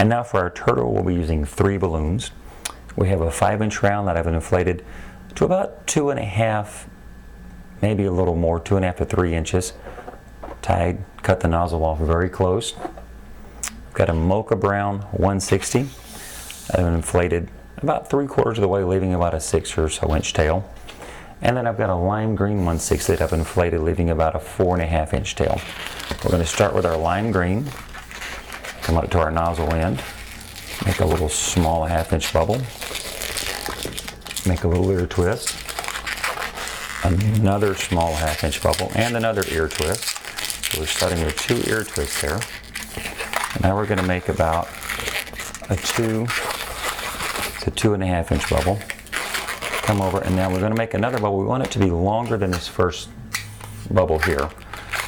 And now for our turtle, we'll be using 3 balloons. We have a 5-inch round that I've inflated to about 2.5, maybe a little more, 2.5 to 3 inches. Tied, cut the nozzle off very close. I've got a mocha brown 160. I've inflated about 3/4 of the way, leaving about a 6 or so inch tail. And then I've got a lime green 160 that I've inflated, leaving about a 4.5 inch tail. We're going to start with our lime green. Come up to our nozzle end. Make a little small 1/2 inch bubble. Make a little ear twist. Another small 1/2 inch bubble and another ear twist. So we're starting with 2 ear twists there. Now we're going to make about a 2 to 2.5 inch bubble. Come over, and now we're going to make another bubble. We want it to be longer than this first bubble here,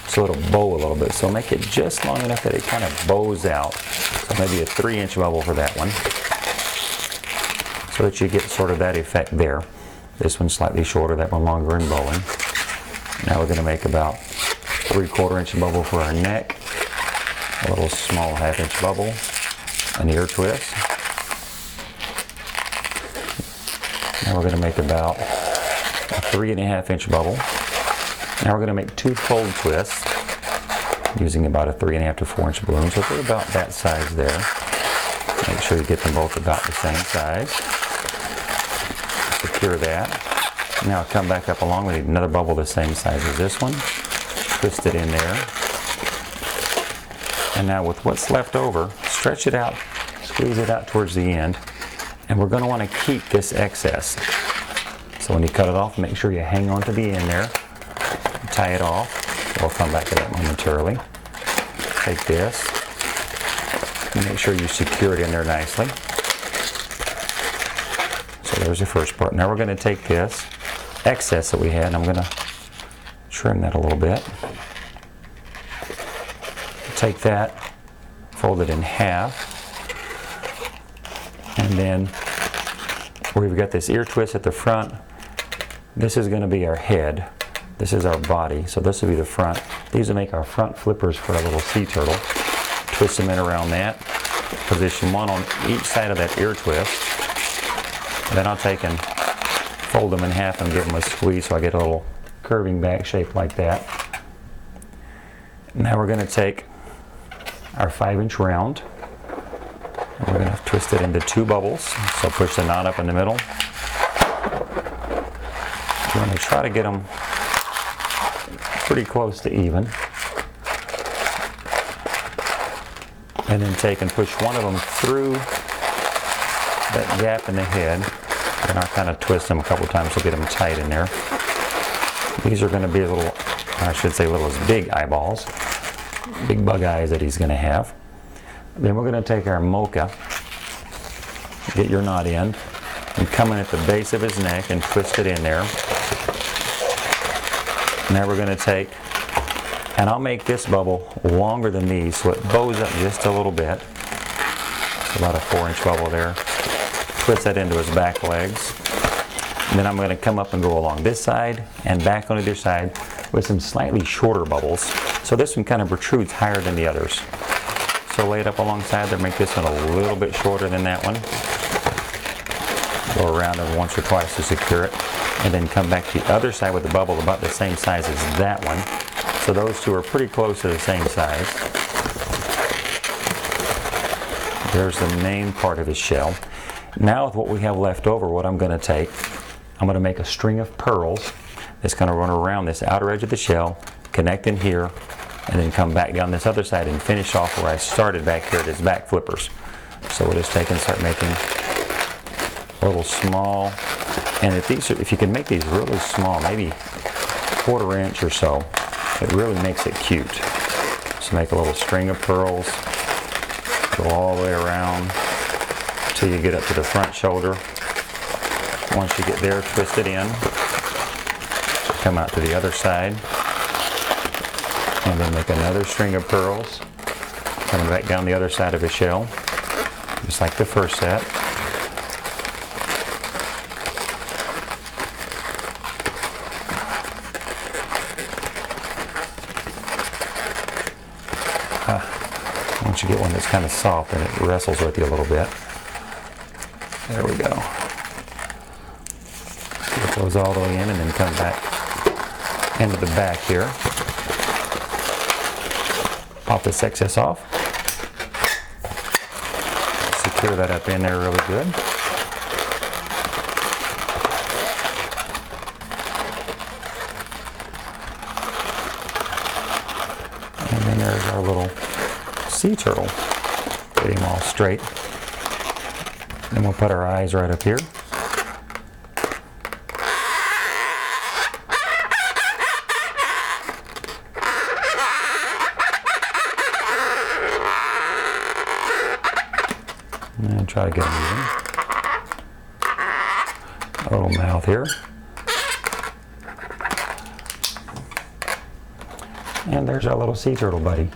so it'll bow a little bit. So make it just long enough that it kind of bows out. So maybe a 3-inch bubble for that one, so that you get sort of that effect there. This one's slightly shorter, that one longer and bowing. Now we're going to make about 3/4 inch bubble for our neck, a little small 1/2 inch bubble, an ear twist. Now we're going to make about a 3.5 inch bubble. Now we're going to make 2 fold twists using about a 3.5 to 4 inch balloon. So they're about that size there. Make sure you get them both about the same size. Secure that. Now come back up along. We need another bubble the same size as this one. Twist it in there. And now with what's left over, stretch it out, squeeze it out towards the end. And we're going to want to keep this excess. So when you cut it off, make sure you hang on to the end there. Tie it off. We'll come back to that momentarily. Take this. And make sure you secure it in there nicely. So there's the first part. Now we're going to take this excess that we had, and I'm going to trim that a little bit. Take that, fold it in half. And then we've got this ear twist at the front. This is going to be our head. This is our body. So this will be the front. These will make our front flippers for our little sea turtle. Twist them in around that. Position one on each side of that ear twist. And then I'll take and fold them in half and give them a squeeze so I get a little curving back shape like that. Now we're going to take our 5-inch round. And we're going to twist it into 2 bubbles. So push the knot up in the middle. We're going to try to get them pretty close to even. And then take and push one of them through that gap in the head. And I'll kind of twist them a couple times to get them tight in there. These are going to be a little, I should say, little as big eyeballs. Big bug eyes that he's going to have. Then we're going to take our mocha, get your knot in, and come in at the base of his neck and twist it in there. Now we're going to take, and I'll make this bubble longer than these so it bows up just a little bit. It's about a 4-inch bubble there. Twist that into his back legs. And then I'm going to come up and go along this side and back on either side with some slightly shorter bubbles. So this one kind of protrudes higher than the others. So lay it up alongside there, make this one a little bit shorter than that one. Go around it once or twice to secure it. And then come back to the other side with the bubble about the same size as that one. So those two are pretty close to the same size. There's the main part of his shell. Now with what we have left over, what I'm going to take, I'm going to make a string of pearls that's going to run around this outer edge of the shell, connect in here, and then come back down this other side and finish off where I started back here at his back flippers. So we'll just take and start making a little small, and if you can make these really small, maybe 1/4 inch or so, it really makes it cute. So make a little string of pearls, go all the way around till you get up to the front shoulder. Once you get there, twist it in, come out to the other side, and then make another string of pearls, coming back down the other side of his shell, just like the first set. Once you get one that's kind of soft and it wrestles with you a little bit. There we go. Get those all the way in and then come back into the back here. Pop this excess off. Secure that up in there really good. And then there's our little sea turtle. Get him all straight. Then we'll put our eyes right up here. And try to get him moving. A little mouth here. And there's our little sea turtle buddy.